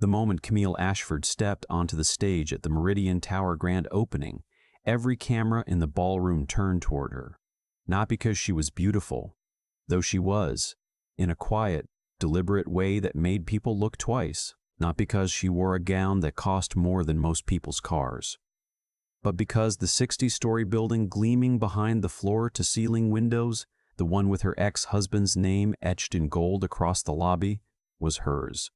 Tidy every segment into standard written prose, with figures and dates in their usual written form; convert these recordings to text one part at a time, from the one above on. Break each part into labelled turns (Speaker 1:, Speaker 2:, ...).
Speaker 1: The moment Camille Ashford stepped onto the stage at the Meridian Tower grand opening, every camera in the ballroom turned toward her. Not because she was beautiful, though she was, in a quiet, deliberate way that made people look twice. Not because she wore a gown that cost more than most people's cars, but because the 60-story building gleaming behind the floor-to-ceiling windows, the one with her ex-husband's name etched in gold across the lobby, was hers.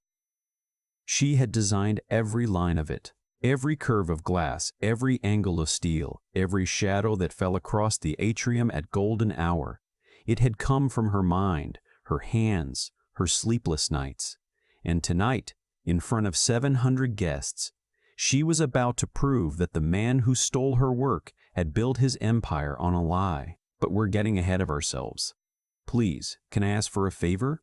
Speaker 1: She had designed every line of it, every curve of glass, every angle of steel, every shadow that fell across the atrium at golden hour. It had come from her mind, her hands, her sleepless nights. And tonight, in front of 700 guests, she was about to prove that the man who stole her work had built his empire on a lie. But we're getting ahead of ourselves. Please, can I ask for a favor?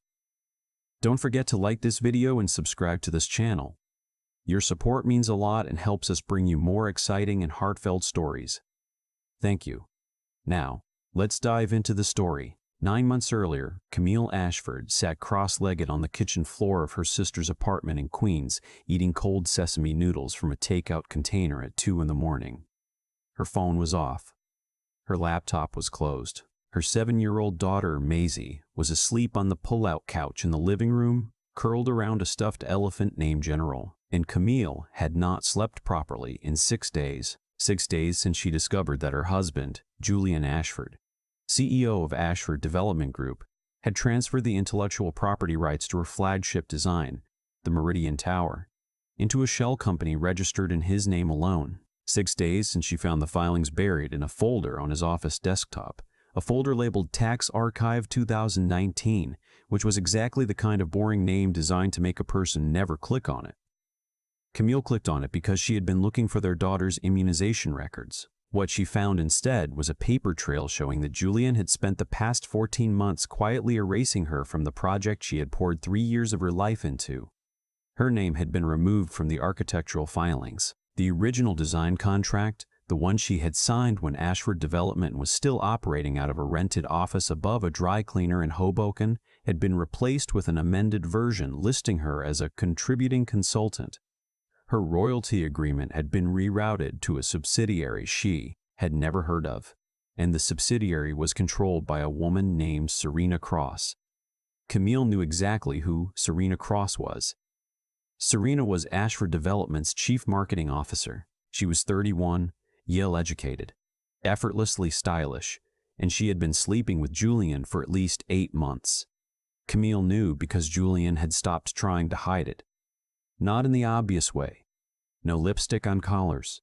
Speaker 1: Don't forget to like this video and subscribe to this channel. Your support means a lot and helps us bring you more exciting and heartfelt stories. Thank you. Now, let's dive into the story. 9 months earlier, Camille Ashford sat cross-legged on the kitchen floor of her sister's apartment in Queens, eating cold sesame noodles from a takeout container at 2 in the morning. Her phone was off. Her laptop was closed. Her 7-year-old daughter, Maisie, was asleep on the pull-out couch in the living room, curled around a stuffed elephant named General. And Camille had not slept properly in 6 days. 6 days since she discovered that her husband, Julian Ashford, CEO of Ashford Development Group, had transferred the intellectual property rights to her flagship design, the Meridian Tower, into a shell company registered in his name alone. 6 days since she found the filings buried in a folder on his office desktop, a folder labeled Tax Archive 2019, which was exactly the kind of boring name designed to make a person never click on it. Camille clicked on it because she had been looking for their daughter's immunization records. What she found instead was a paper trail showing that Julian had spent the past 14 months quietly erasing her from the project she had poured 3 years of her life into. Her name had been removed from the architectural filings. The original design contract, the one she had signed when Ashford Development was still operating out of a rented office above a dry cleaner in Hoboken, had been replaced with an amended version listing her as a contributing consultant. Her royalty agreement had been rerouted to a subsidiary she had never heard of, and the subsidiary was controlled by a woman named Serena Cross. Camille knew exactly who Serena Cross was. Serena was Ashford Development's chief marketing officer. She was 31, Yale-educated, effortlessly stylish, and she had been sleeping with Julian for at least 8 months. Camille knew because Julian had stopped trying to hide it. Not in the obvious way. No lipstick on collars.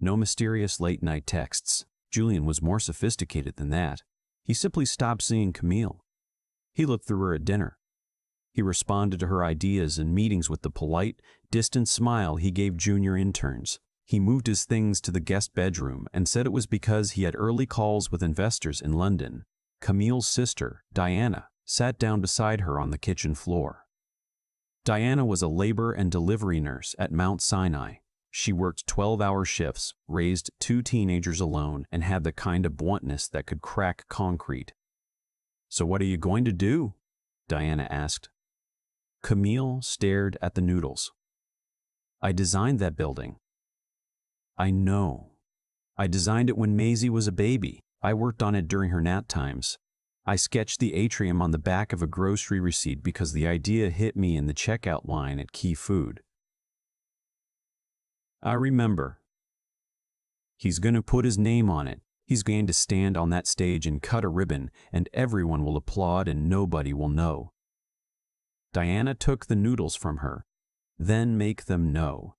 Speaker 1: No mysterious late-night texts. Julian was more sophisticated than that. He simply stopped seeing Camille. He looked through her at dinner. He responded to her ideas in meetings with the polite, distant smile he gave junior interns. He moved his things to the guest bedroom and said it was because he had early calls with investors in London. Camille's sister, Diana, sat down beside her on the kitchen floor. Diana was a labor and delivery nurse at Mount Sinai. She worked 12-hour shifts, raised 2 teenagers alone, and had the kind of bluntness that could crack concrete. "So what are you going to do?" Diana asked. Camille stared at the noodles. "I designed that building." "I know. I designed it when Maisie was a baby. I worked on it during her nap times. I sketched the atrium on the back of a grocery receipt because the idea hit me in the checkout line at Key Food." "I remember. He's going to put his name on it. He's going to stand on that stage and cut a ribbon, and everyone will applaud and nobody will know." Diana took the noodles from her. "Then make them know."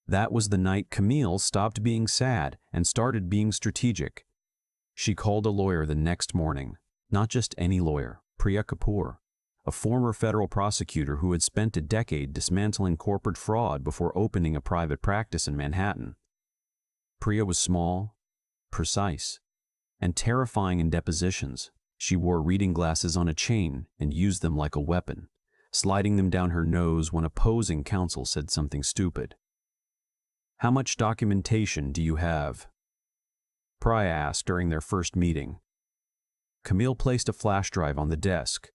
Speaker 1: That was the night Camille stopped being sad and started being strategic. She called a lawyer the next morning. Not just any lawyer, Priya Kapoor, a former federal prosecutor who had spent a decade dismantling corporate fraud before opening a private practice in Manhattan. Priya was small, precise, and terrifying in depositions. She wore reading glasses on a chain and used them like a weapon, sliding them down her nose when opposing counsel said something stupid. "How much documentation do you have?" Priya asked during their first meeting. Camille placed a flash drive on the desk.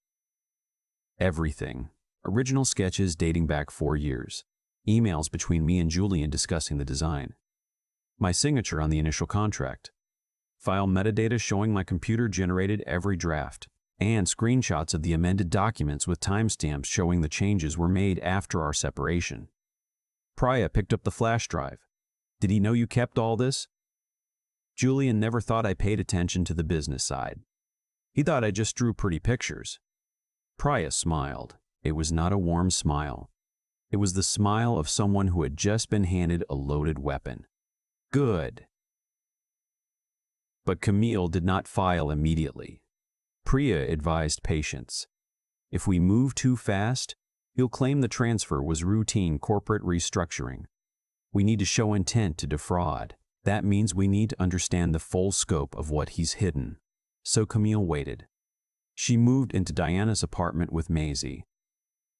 Speaker 1: "Everything. Original sketches dating back 4 years. Emails between me and Julian discussing the design. My signature on the initial contract. File metadata showing my computer-generated every draft. And screenshots of the amended documents with timestamps showing the changes were made after our separation. Priya picked up the flash drive. Did he know you kept all this? Julian never thought I paid attention to the business side. He thought I just drew pretty pictures. Priya smiled. It was not a warm smile. It was the smile of someone who had just been handed a loaded weapon. Good. But Camille did not file immediately. Priya advised patience. If we move too fast, he'll claim the transfer was routine corporate restructuring. We need to show intent to defraud. That means we need to understand the full scope of what he's hidden. So Camille waited. She moved into Diana's apartment with Maisie.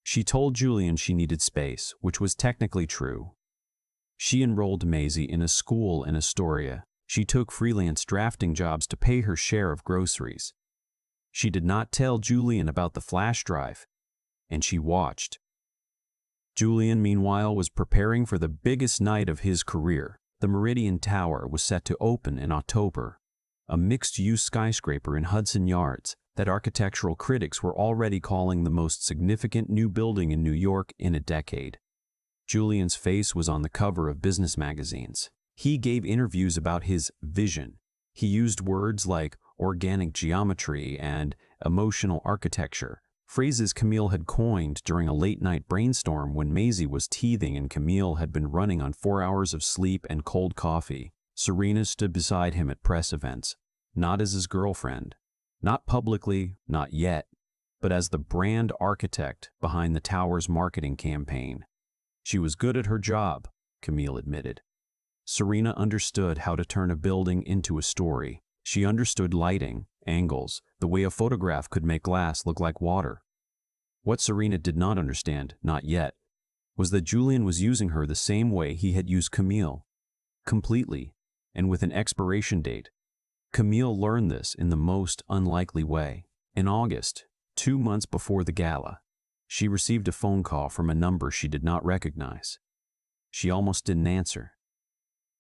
Speaker 1: She told Julian she needed space, which was technically true. She enrolled Maisie in a school in Astoria. She took freelance drafting jobs to pay her share of groceries. She did not tell Julian about the flash drive, and she watched. Julian, meanwhile, was preparing for the biggest night of his career. The Meridian Tower was set to open in October, a mixed-use skyscraper in Hudson Yards that architectural critics were already calling the most significant new building in New York in a decade. Julian's face was on the cover of business magazines. He gave interviews about his vision. He used words like organic geometry and emotional architecture, phrases Camille had coined during a late-night brainstorm when Maisie was teething and Camille had been running on 4 hours of sleep and cold coffee. Serena stood beside him at press events, not as his girlfriend, not publicly, not yet, but as the brand architect behind the tower's marketing campaign. She was good at her job, Camille admitted. Serena understood how to turn a building into a story. She understood lighting, angles, the way a photograph could make glass look like water. What Serena did not understand, not yet, was that Julian was using her the same way he had used Camille. Completely, and with an expiration date. Camille learned this in the most unlikely way. In August, 2 months before the gala, she received a phone call from a number she did not recognize. She almost didn't answer.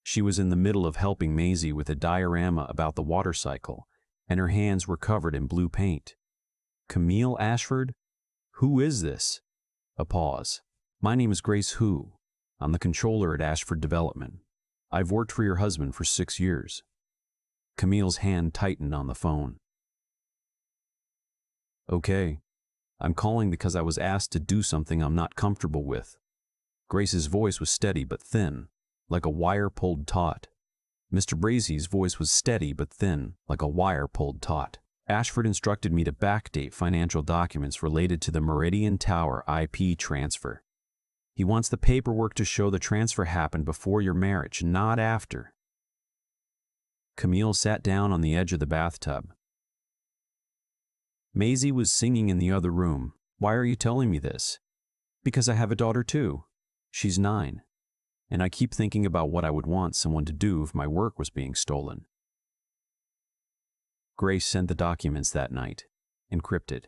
Speaker 1: She was in the middle of helping Maisie with a diorama about the water cycle, and her hands were covered in blue paint. Camille Ashford? Who is this? A pause. My name is Grace Hu. I'm the controller at Ashford Development. I've worked for your husband for 6 years. Camille's hand tightened on the phone. Okay. I'm calling because I was asked to do something I'm not comfortable with. Grace's voice was steady but thin, like a wire pulled taut. Mr. Brazy's voice was steady but thin, like a wire pulled taut. Ashford instructed me to backdate financial documents related to the Meridian Tower IP transfer. He wants the paperwork to show the transfer happened before your marriage, not after. Camille sat down on the edge of the bathtub. Maisie was singing in the other room. Why are you telling me this? Because I have a daughter too. She's 9. And I keep thinking about what I would want someone to do if my work was being stolen. Grace sent the documents that night, encrypted.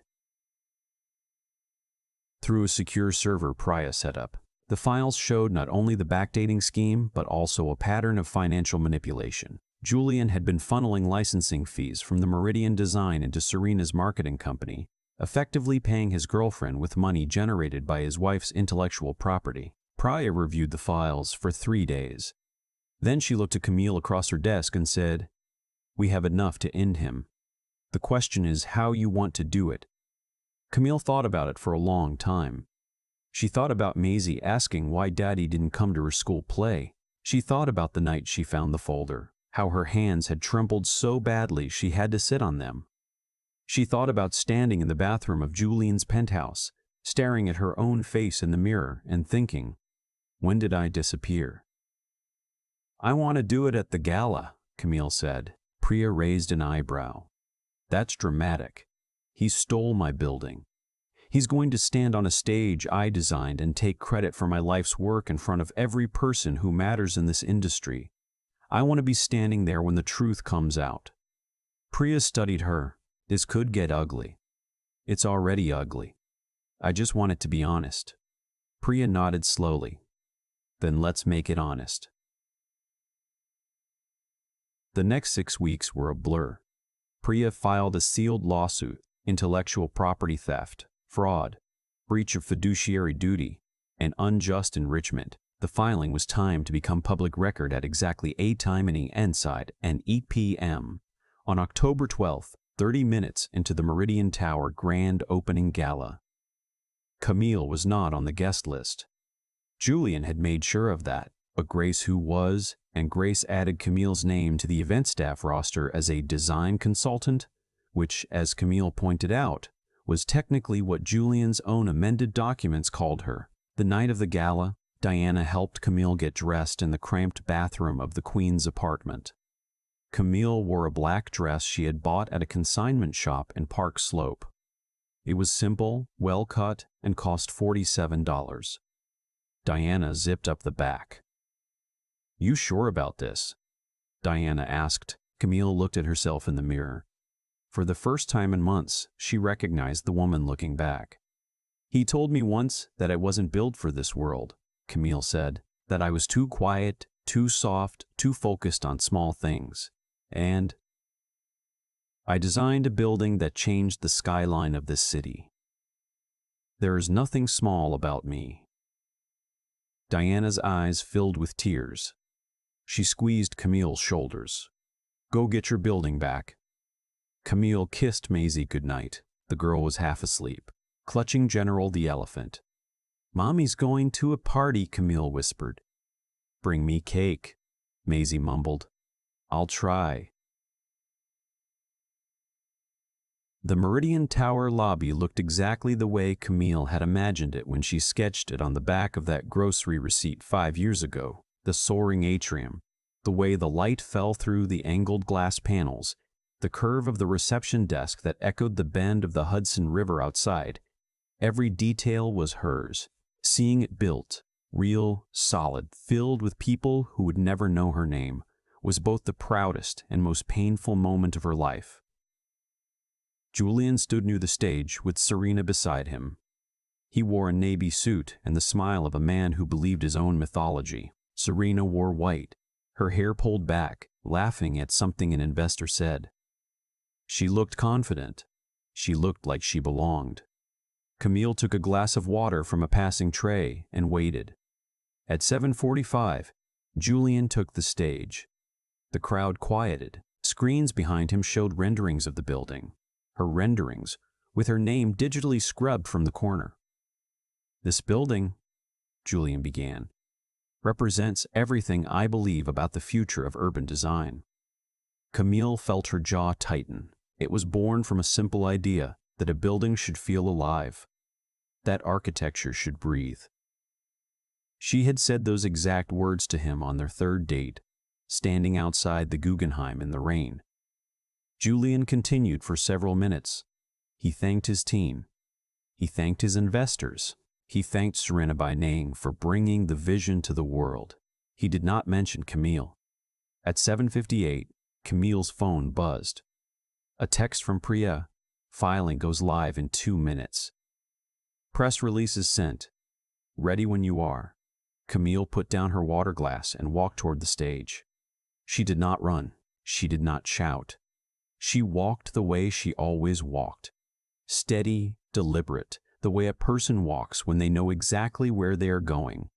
Speaker 1: Through a secure server Priya set up, the files showed not only the backdating scheme, but also a pattern of financial manipulation. Julian had been funneling licensing fees from the Meridian design into Serena's marketing company, effectively paying his girlfriend with money generated by his wife's intellectual property. Priya reviewed the files for 3 days. Then she looked at Camille across her desk and said, "We have enough to end him. The question is how you want to do it." Camille thought about it for a long time. She thought about Maisie asking why Daddy didn't come to her school play. She thought about the night she found the folder, how her hands had trembled so badly she had to sit on them. She thought about standing in the bathroom of Julian's penthouse, staring at her own face in the mirror and thinking, when did I disappear? I want to do it at the gala, Camille said. Priya raised an eyebrow. That's dramatic. He stole my building. He's going to stand on a stage I designed and take credit for my life's work in front of every person who matters in this industry. I want to be standing there when the truth comes out. Priya studied her. This could get ugly. It's already ugly. I just want it to be honest. Priya nodded slowly. Then let's make it honest. The next 6 weeks were a blur. Priya filed a sealed lawsuit, intellectual property theft, fraud, breach of fiduciary duty, and unjust enrichment. The filing was timed to become public record at exactly 8 time inside and 8 p.m. on October 12th, 30 minutes into the Meridian Tower grand opening gala. Camille was not on the guest list. Julian had made sure of that, but Grace, who was, and Grace added Camille's name to the event staff roster as a design consultant, which, as Camille pointed out, was technically what Julian's own amended documents called her. The night of the gala, Diana helped Camille get dressed in the cramped bathroom of the Queen's apartment. Camille wore a black dress she had bought at a consignment shop in Park Slope. It was simple, well-cut, and cost $47. Diana zipped up the back. "You sure about this?" Diana asked. Camille looked at herself in the mirror. For the first time in months, she recognized the woman looking back. "He told me once that I wasn't built for this world," Camille said, "that I was too quiet, too soft, too focused on small things. And I designed a building that changed the skyline of this city. There is nothing small about me." Diana's eyes filled with tears. She squeezed Camille's shoulders. "Go get your building back." Camille kissed Maisie goodnight. The girl was half asleep, clutching General the elephant. "Mommy's going to a party," Camille whispered. "Bring me cake," Maisie mumbled. "I'll try." The Meridian Tower lobby looked exactly the way Camille had imagined it when she sketched it on the back of that grocery receipt 5 years ago. The soaring atrium, the way the light fell through the angled glass panels, the curve of the reception desk that echoed the bend of the Hudson River outside. Every detail was hers. Seeing it built, real, solid, filled with people who would never know her name, was both the proudest and most painful moment of her life. Julian stood near the stage with Serena beside him. He wore a navy suit and the smile of a man who believed his own mythology. Serena wore white, her hair pulled back, laughing at something an investor said. She looked confident. She looked like she belonged. Camille took a glass of water from a passing tray and waited. At 7:45, Julian took the stage. The crowd quieted. Screens behind him showed renderings of the building. Her renderings, with her name digitally scrubbed from the corner. "This building," Julian began, "represents everything I believe about the future of urban design." Camille felt her jaw tighten. It was born from a simple idea that a building should feel alive, that architecture should breathe. She had said those exact words to him on their 3rd date, standing outside the Guggenheim in the rain. Julian continued for several minutes. He thanked his team. He thanked his investors. He thanked Serena by name for bringing the vision to the world. He did not mention Camille. At 7:58, Camille's phone buzzed. A text from Priya. "Filing goes live in 2 minutes. Press releases sent. Ready when you are." Camille put down her water glass and walked toward the stage. She did not run. She did not shout. She walked the way she always walked. Steady, deliberate, the way a person walks when they know exactly where they are going.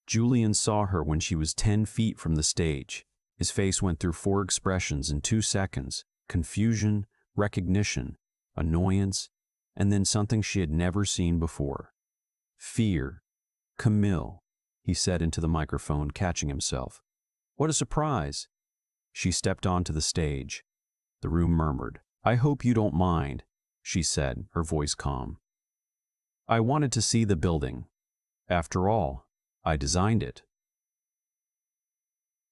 Speaker 1: Julian saw her when she was 10 feet from the stage. His face went through 4 expressions in 2 seconds: confusion, recognition, annoyance, and then something she had never seen before. Fear. "Camille," he said into the microphone, catching himself. "What a surprise." She stepped onto the stage. The room murmured. "I hope you don't mind," she said, her voice calm. "I wanted to see the building. After all, I designed it."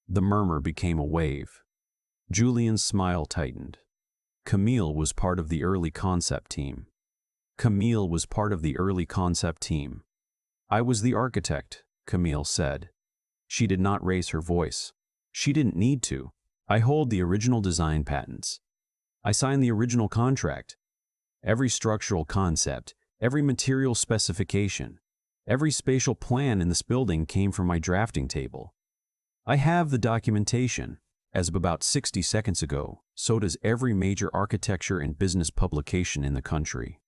Speaker 1: The murmur became a wave. Julian's smile tightened. Camille was part of the early concept team. Camille was part of the early concept team. "I was the architect," Camille said. She did not raise her voice. She didn't need to. "I hold the original design patents. I signed the original contract. Every structural concept, Every material specification, every spatial plan in this building came from my drafting table. I have the documentation. As of about 60 seconds ago, so does every major architecture and business publication in the country.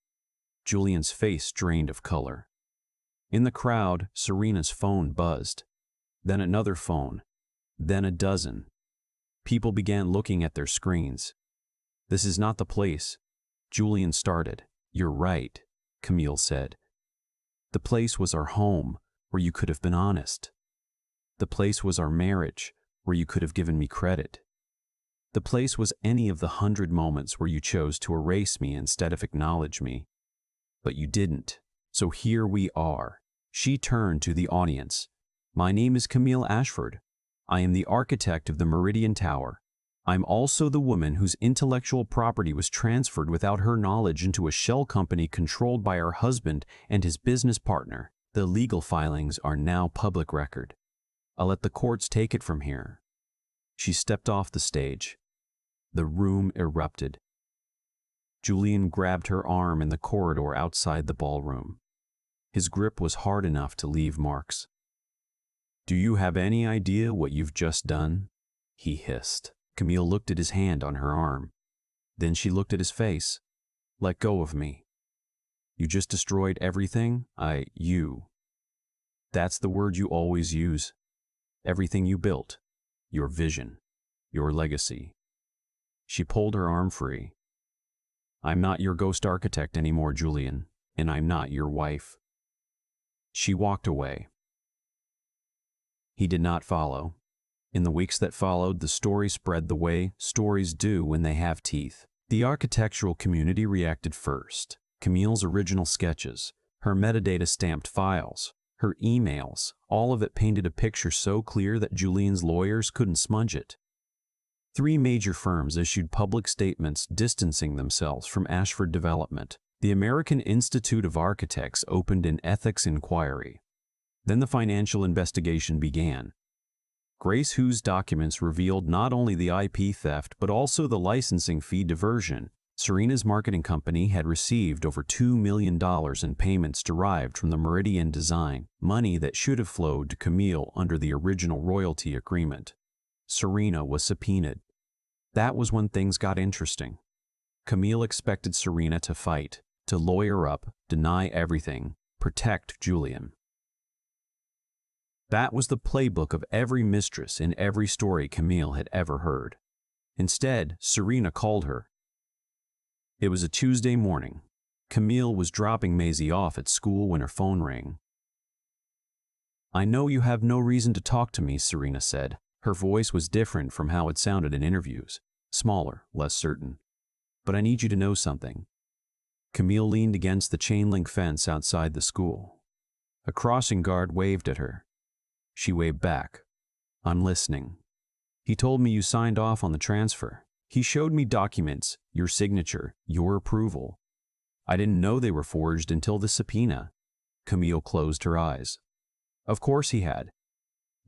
Speaker 1: Julian's face drained of color. In the crowd, Serena's phone buzzed. Then another phone. Then a dozen. People began looking at their screens. This is not the place. Julian started. You're right, Camille said. The place was our home, where you could have been honest. The place was our marriage, where you could have given me credit. The place was any of the 100 moments where you chose to erase me instead of acknowledge me. But you didn't. So here we are. She turned to the audience. My name is Camille Ashford. I am the architect of the Meridian Tower. I'm also the woman whose intellectual property was transferred without her knowledge into a shell company controlled by her husband and his business partner. The legal filings are now public record. I'll let the courts take it from here. She stepped off the stage. The room erupted. Julian grabbed her arm in the corridor outside the ballroom. His grip was hard enough to leave marks. Do you have any idea what you've just done? He hissed. Camille looked at his hand on her arm. Then she looked at his face. Let go of me. You just destroyed everything. You. That's the word you always use. Everything you built. Your vision. Your legacy. She pulled her arm free. I'm not your ghost architect anymore, Julian, and I'm not your wife. She walked away. He did not follow. In the weeks that followed, the story spread the way stories do when they have teeth. The architectural community reacted first. Camille's original sketches, her metadata stamped files, her emails, all of it painted a picture so clear that Julian's lawyers couldn't smudge it. 3 major firms issued public statements distancing themselves from Ashford Development. The American Institute of Architects opened an ethics inquiry. Then the financial investigation began. Grace Hu's documents revealed not only the IP theft but also the licensing fee diversion. Serena's marketing company had received over $2 million in payments derived from the Meridian design, money that should have flowed to Camille under the original royalty agreement. Serena was subpoenaed. That was when things got interesting. Camille expected Serena to fight, to lawyer up, deny everything, protect Julian. That was the playbook of every mistress in every story Camille had ever heard. Instead, Serena called her. It was a Tuesday morning. Camille was dropping Maisie off at school when her phone rang. I know you have no reason to talk to me, Serena said. Her voice was different from how it sounded in interviews, smaller, less certain. But I need you to know something. Camille leaned against the chain-link fence outside the school. A crossing guard waved at her. She waved back. I'm listening. He told me you signed off on the transfer. He showed me documents, your signature, your approval. I didn't know they were forged until the subpoena. Camille closed her eyes. Of course he had.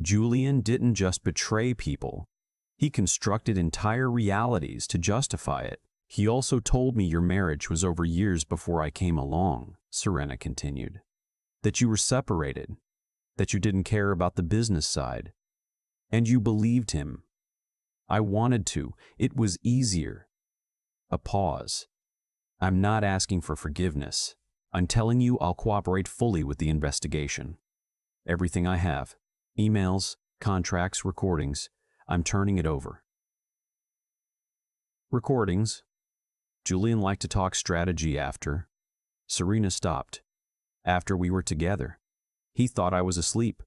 Speaker 1: Julian didn't just betray people. He constructed entire realities to justify it. He also told me your marriage was over years before I came along, Serena continued. That you were separated. That you didn't care about the business side. And you believed him. I wanted to. It was easier. A pause. I'm not asking for forgiveness. I'm telling you I'll cooperate fully with the investigation. Everything I have. Emails, contracts, recordings. I'm turning it over. Recordings. Julian liked to talk strategy after. Serena stopped. After we were together. He thought I was asleep.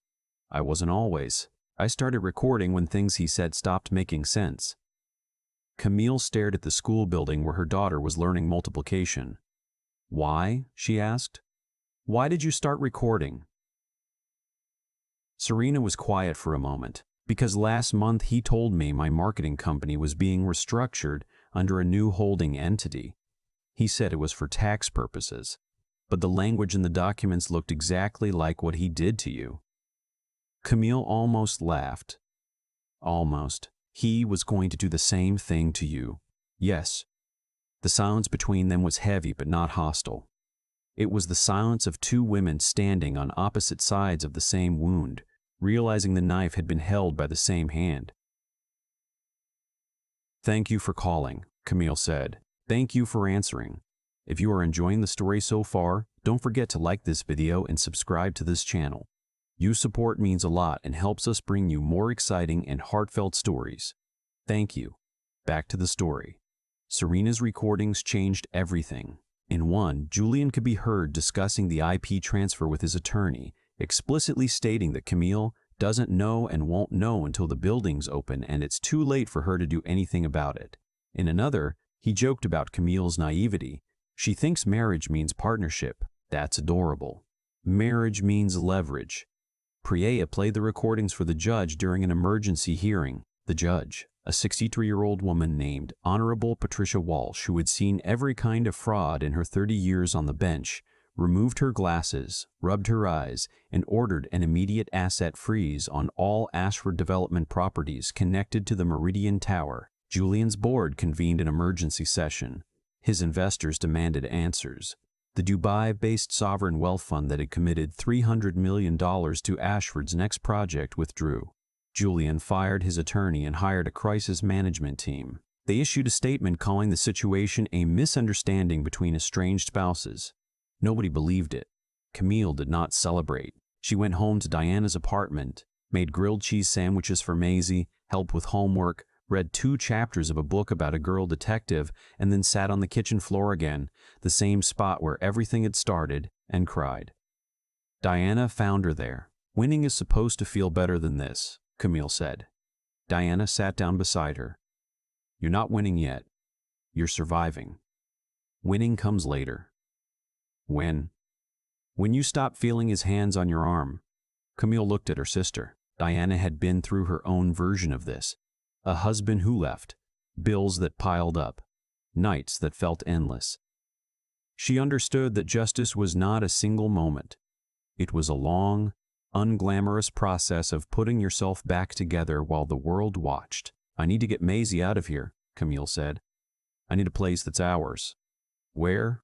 Speaker 1: I wasn't always. I started recording when things he said stopped making sense. Camille stared at the school building where her daughter was learning multiplication. Why? She asked. Why did you start recording? Serena was quiet for a moment, because last month he told me my marketing company was being restructured under a new holding entity. He said it was for tax purposes, but the language in the documents looked exactly like what he did to you. Camille almost laughed. Almost. He was going to do the same thing to you. Yes. The silence between them was heavy but not hostile. It was the silence of two women standing on opposite sides of the same wound, realizing the knife had been held by the same hand. "Thank you for calling," Camille said. "Thank you for answering. If you are enjoying the story so far, don't forget to like this video and subscribe to this channel. Your support means a lot and helps us bring you more exciting and heartfelt stories. Thank you." Back to the story. Serena's recordings changed everything. In one, Julian could be heard discussing the IP transfer with his attorney, explicitly stating that Camille doesn't know and won't know until the buildings open and it's too late for her to do anything about it. In another, he joked about Camille's naivety. "She thinks marriage means partnership. That's adorable. Marriage means leverage." Priya played the recordings for the judge during an emergency hearing. The judge, a 63-year-old woman named Honorable Patricia Walsh, who had seen every kind of fraud in her 30 years on the bench, removed her glasses, rubbed her eyes, and ordered an immediate asset freeze on all Ashford development properties connected to the Meridian Tower. Julian's board convened an emergency session. His investors demanded answers. The Dubai-based sovereign wealth fund that had committed $300 million to Ashford's next project withdrew. Julian fired his attorney and hired a crisis management team. They issued a statement calling the situation a misunderstanding between estranged spouses. Nobody believed it. Camille did not celebrate. She went home to Diana's apartment, made grilled cheese sandwiches for Maisie, helped with homework, read 2 chapters of a book about a girl detective, and then sat on the kitchen floor again, the same spot where everything had started, and cried. Diana found her there. "Winning is supposed to feel better than this," Camille said. Diana sat down beside her. "You're not winning yet. You're surviving. Winning comes later." "When?" "When you stop feeling his hands on your arm." Camille looked at her sister. Diana had been through her own version of this. A husband who left, bills that piled up, nights that felt endless. She understood that justice was not a single moment. It was a long, unglamorous process of putting yourself back together while the world watched. "I need to get Maisie out of here," Camille said. "I need a place that's ours." "Where?"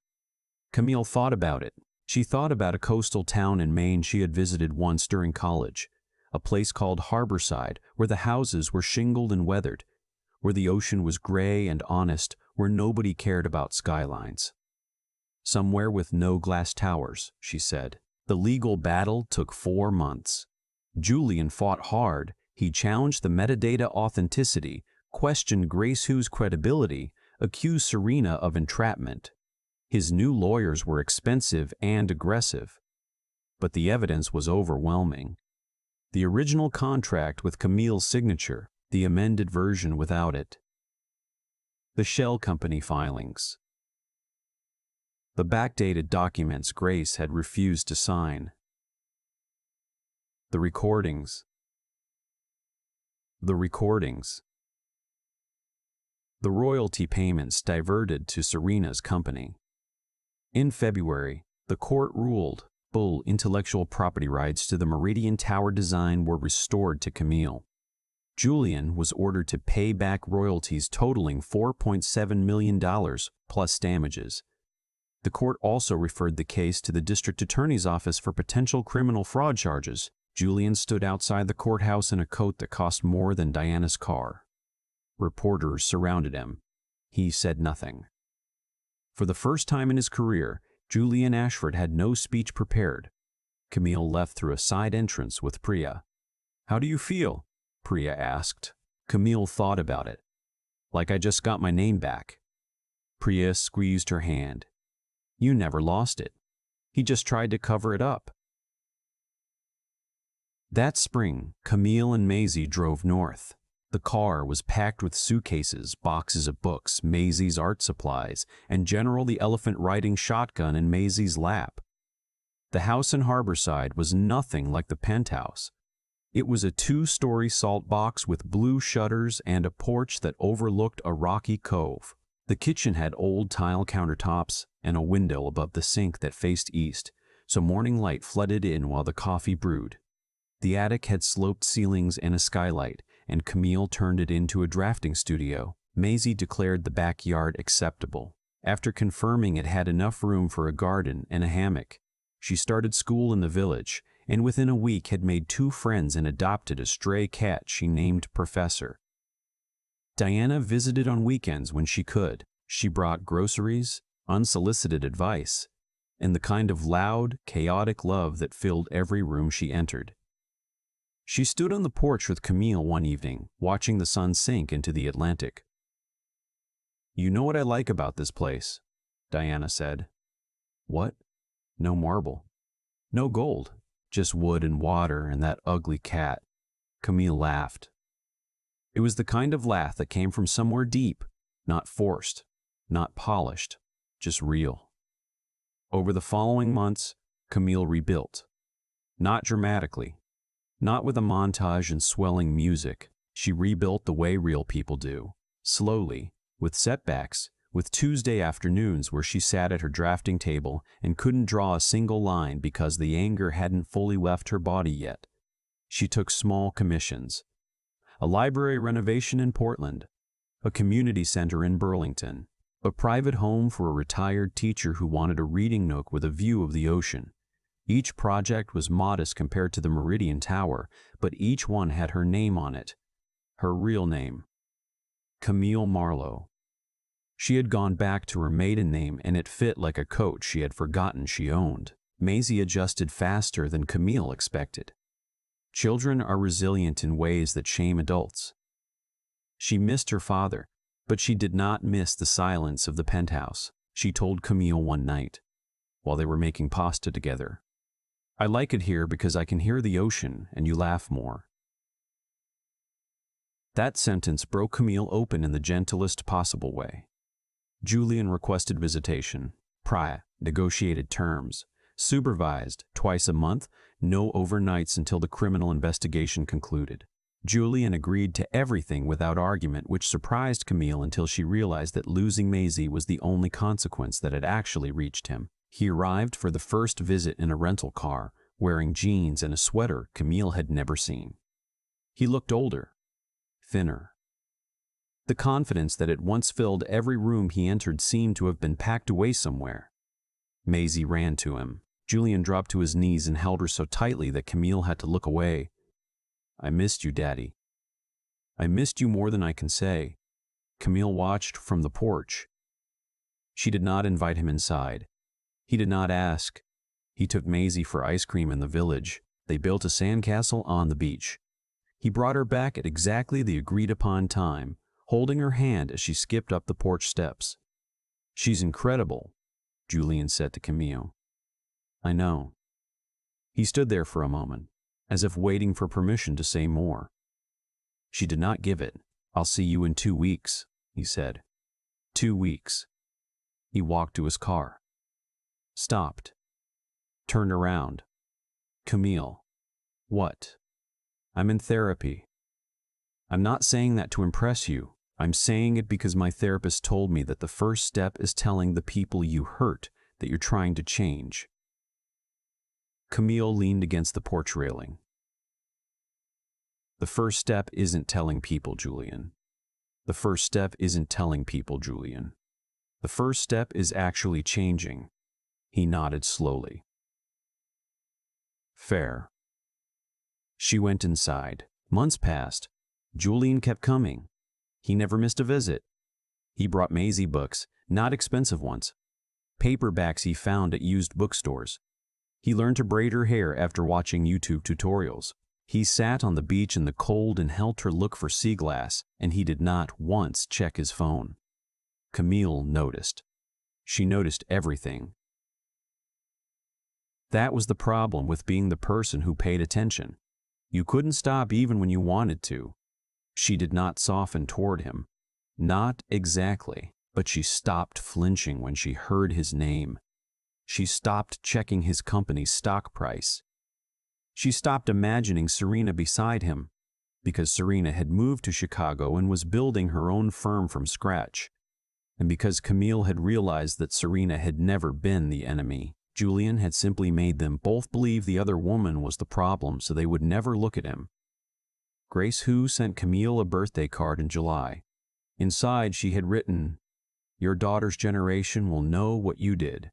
Speaker 1: Camille thought about it. She thought about a coastal town in Maine she had visited once during college. A place called Harborside, where the houses were shingled and weathered, where the ocean was gray and honest, where nobody cared about skylines. "Somewhere with no glass towers," she said. The legal battle took 4 months. Julian fought hard. He challenged the metadata authenticity, questioned Grace Hu's credibility, accused Serena of entrapment. His new lawyers were expensive and aggressive, but the evidence was overwhelming. The original contract with Camille's signature, the amended version without it. The shell company filings. The backdated documents Grace had refused to sign. The recordings. The recordings. The royalty payments diverted to Serena's company. In February, the court ruled full intellectual property rights to the Meridian Tower design were restored to Camille. Julian was ordered to pay back royalties totaling $4.7 million plus damages. The court also referred the case to the district attorney's office for potential criminal fraud charges. Julian stood outside the courthouse in a coat that cost more than Diana's car. Reporters surrounded him. He said nothing. For the first time in his career, Julian Ashford had no speech prepared. Camille left through a side entrance with Priya. "How do you feel?" Priya asked. Camille thought about it. "Like I just got my name back." Priya squeezed her hand. "You never lost it. He just tried to cover it up." That spring, Camille and Maisie drove north. The car was packed with suitcases, boxes of books, Maisie's art supplies, and General the elephant riding shotgun in Maisie's lap. The house in Harborside was nothing like the penthouse. It was a 2-story salt box with blue shutters and a porch that overlooked a rocky cove. The kitchen had old tile countertops and a window above the sink that faced east, so morning light flooded in while the coffee brewed. The attic had sloped ceilings and a skylight, and Camille turned it into a drafting studio. Maisie declared the backyard acceptable. After confirming it had enough room for a garden and a hammock, she started school in the village, and within a week had made 2 friends and adopted a stray cat she named Professor. Diana visited on weekends when she could. She brought groceries, unsolicited advice, and the kind of loud, chaotic love that filled every room she entered. She stood on the porch with Camille one evening, watching the sun sink into the Atlantic. "You know what I like about this place," Diana said. "What?" "No marble. No gold. Just wood and water and that ugly cat." Camille laughed. It was the kind of laugh that came from somewhere deep, not forced, not polished, just real. Over the following months, Camille rebuilt. Not dramatically, not with a montage and swelling music. She rebuilt the way real people do, slowly, with setbacks, with Tuesday afternoons where she sat at her drafting table and couldn't draw a single line because the anger hadn't fully left her body yet. She took small commissions. A library renovation in Portland, a community center in Burlington, a private home for a retired teacher who wanted a reading nook with a view of the ocean. Each project was modest compared to the Meridian Tower, but each one had her name on it, her real name, Camille Marlowe. She had gone back to her maiden name, and it fit like a coat she had forgotten she owned. Maisie adjusted faster than Camille expected. Children are resilient in ways that shame adults. She missed her father, but she did not miss the silence of the penthouse. She told Camille one night, while they were making pasta together, "I like it here because I can hear the ocean and you laugh more." That sentence broke Camille open in the gentlest possible way. Julian requested visitation, prior, negotiated terms, supervised, twice a month, no overnights until the criminal investigation concluded. Julian agreed to everything without argument, which surprised Camille until she realized that losing Maisie was the only consequence that had actually reached him. He arrived for the first visit in a rental car, wearing jeans and a sweater Camille had never seen. He looked older, thinner. The confidence that had once filled every room he entered seemed to have been packed away somewhere. Maisie ran to him. Julian dropped to his knees and held her so tightly that Camille had to look away. "I missed you, Daddy. I missed you more than I can say." Camille watched from the porch. She did not invite him inside. He did not ask. He took Maisie for ice cream in the village. They built a sandcastle on the beach. He brought her back at exactly the agreed-upon time, holding her hand as she skipped up the porch steps. "She's incredible," Julian said to Camille. "I know." He stood there for a moment, as if waiting for permission to say more. She did not give it. "I'll see you in 2 weeks, he said. 2 weeks. He walked to his car. Stopped. Turned around. "Camille." "What?" "I'm in therapy." "I'm not saying that to impress you. I'm saying it because my therapist told me that the first step is telling the people you hurt that you're trying to change." Camille leaned against the porch railing. "The first step isn't telling people, Julian. The first step isn't telling people, Julian. The first step is actually changing." He nodded slowly. "Fair." She went inside. Months passed. Julian kept coming. He never missed a visit. He brought Maisie books, not expensive ones. Paperbacks he found at used bookstores. He learned to braid her hair after watching YouTube tutorials. He sat on the beach in the cold and helped her look for sea glass, and he did not once check his phone. Camille noticed. She noticed everything. That was the problem with being the person who paid attention. You couldn't stop even when you wanted to. She did not soften toward him. Not exactly, but she stopped flinching when she heard his name. She stopped checking his company's stock price. She stopped imagining Serena beside him, because Serena had moved to Chicago and was building her own firm from scratch. And because Camille had realized that Serena had never been the enemy, Julian had simply made them both believe the other woman was the problem so they would never look at him. Grace Hu sent Camille a birthday card in July. Inside she had written, Your daughter's generation will know what you did.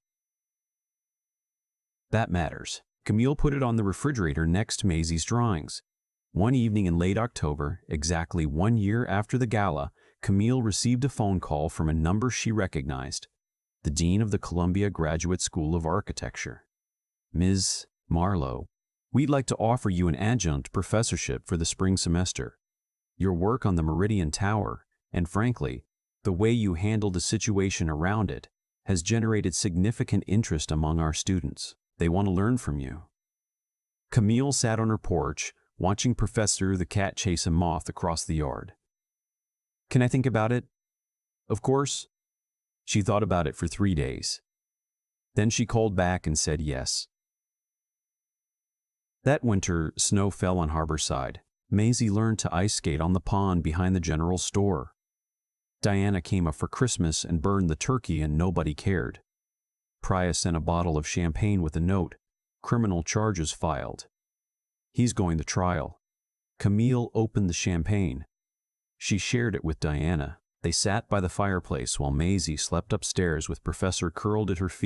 Speaker 1: That matters. Camille put it on the refrigerator next to Maisie's drawings. One evening in late October, exactly 1 year after the gala, Camille received a phone call from a number she recognized. The dean of the Columbia Graduate School of Architecture. Ms. Marlowe, we'd like to offer you an adjunct professorship for the spring semester. Your work on the Meridian Tower, and frankly, the way you handled the situation around it, has generated significant interest among our students. They want to learn from you. Camille sat on her porch, watching Professor the cat chase a moth across the yard. Can I think about it? Of course. She thought about it for 3 days. Then she called back and said yes. That winter, snow fell on Harborside. Maisie learned to ice skate on the pond behind the general store. Diana came up for Christmas and burned the turkey and nobody cared. Priya sent a bottle of champagne with a note, criminal charges filed. He's going to trial. Camille opened the champagne. She shared it with Diana. They sat by the fireplace while Maisie slept upstairs with Professor curled at her feet.